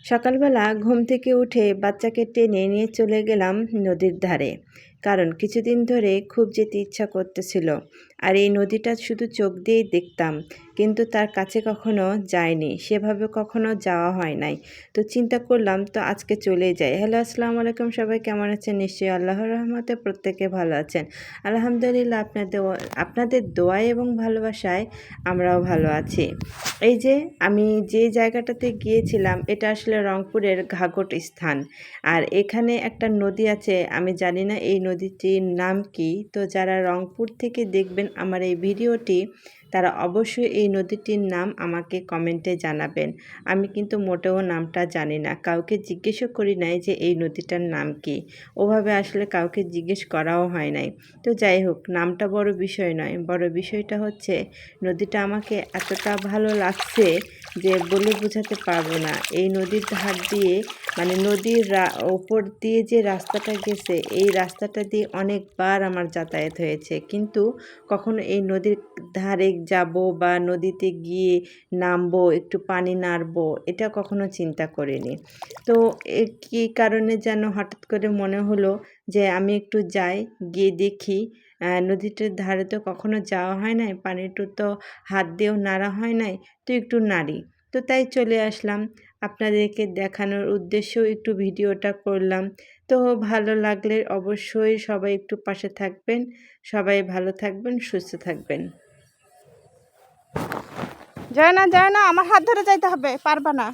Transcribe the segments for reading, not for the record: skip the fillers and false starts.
সকালবেলা ঘুম থেকে উঠে বাচ্চাকে টেনে নিয়ে চলে গেলাম নদীর ধারে, কারণ কিছুদিন ধরে খুব যেতে ইচ্ছা করতেছিল। আর এই নদীটা শুধু চোখ দিয়েই দেখতাম, কিন্তু তার কাছে কখনো যায়নি, সেভাবে কখনো যাওয়া হয় নাই। তো চিন্তা করলাম তো আজকে চলে যাই। হ্যালো, আসসালামু আলাইকুম, সবাই কেমন আছেন? নিশ্চয়ই আল্লাহর রহমতে প্রত্যেকে ভালো আছেন। আলহামদুলিল্লাহ, আপনাদের দোয়ায় এবং ভালোবাসায় আমরাও ভালো আছি। এই যে আমি যে জায়গাটাতে গিয়েছিলাম, এটা আসলে রংপুরের ঘাঘট স্থান। আর এখানে একটা নদী আছে, আমি জানি না এই নদীটির নাম কি। তো যারা রংপুর থেকে দেখবেন আমার এই ভিডিওটি, তারা অবশ্যই এই নদীটির নাম আমাকে কমেন্টে জানাবেন। আমি কিন্তু মোটেও নামটা জানি না, কাউকে জিজ্ঞেসও করি নাই যে এই নদীটার নাম কি। ওভাবে আসলে কাউকে জিজ্ঞেস করাও হয় নাই। তো যাই হোক, নামটা বড় বিষয় নয়, বড় বিষয়টা হচ্ছে নদীটা আমাকে এতটা ভালো লাগছে যে বলে বোঝাতে পারবো না। এই নদীর ধার দিয়ে, মানে নদীর ওপর দিয়ে যে রাস্তাটা গেছে, এই রাস্তাটা দিয়ে অনেকবার আমার যাতায়াত হয়েছে, কিন্তু কখনো এই নদীর ধারে যাব বা নদীতে গিয়ে নামবো, একটু পানি নাড়বো, এটা কখনো চিন্তা করিনি। তো কী কারণে যেন হঠাৎ করে মনে হলো যে আমি একটু যাই, গিয়ে দেখি। নদীটার ধারে তো কখনো যাওয়া হয় নাই, পানিটা তো হাত দিয়েও নাড়া হয় নাই, তো একটু নাড়ি। তো তাই চলে আসলাম, আপনাদেরকে দেখানোর উদ্দেশ্যেও একটু ভিডিওটা করলাম। তো ভালো লাগলে অবশ্যই সবাই একটু পাশে থাকবেন। সবাই ভালো থাকবেন, সুস্থ থাকবেন। যায় না, আমার হাত ধরে যাইতে হবে, পারবা না।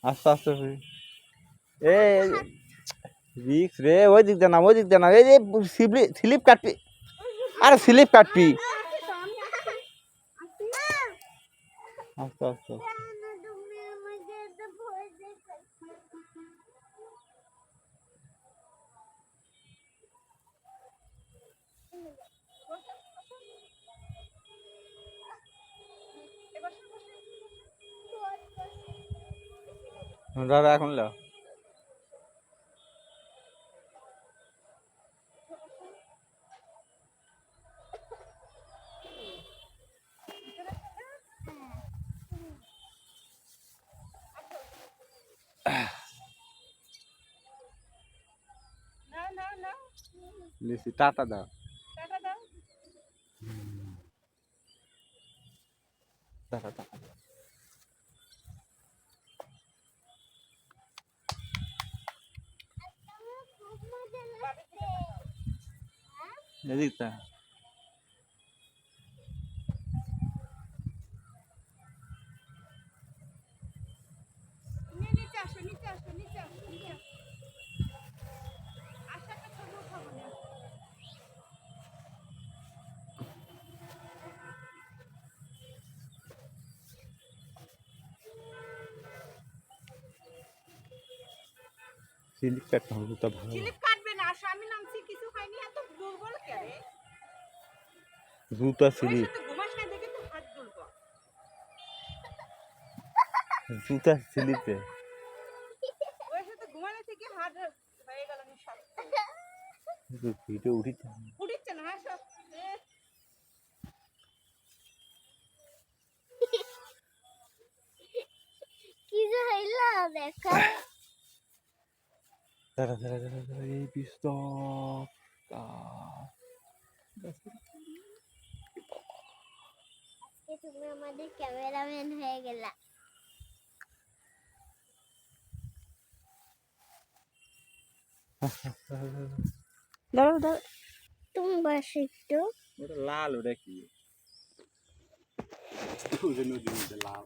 আস্তে আস্তে এ রিক্স রে, ওই দিক না, ওই দিক না, এই যে স্লিপ কাটবি, আরে স্লিপ কাটবি। আস্তে আস্তে দাদা এখন লো লিসি টাটা দাও, টাটা টাটা এদিকটা। স্লিপ কাটতে হবে তো ভালো। স্লিপ কাটবে না, আসো, আমি নামছি, কিছু খাইনি, এত দুর্বল কেন? জুতা স্লিপ, ঘুমাস না দেখে তো হাত দুর্বল। জুতা স্লিপে ওই সাথে ঘুমানো থেকে হাত হয়ে গেল নিঃশ্বাস। ভিডিও উঠিতে উঠিচ্ছে না, আসো। কি যে হইলো দেখো। দাঁড়া দাঁড়া দাঁড়া দাঁড়া, এই পিস্তল আজকে তুমি আমাদের ক্যামেরাম্যান হয়ে গেলা। দাঁড়াও দাঁড়াও, তুমি বসো একটু। ওটা লাল, ওটা কি? ওটা নদীর মধ্যে লাল।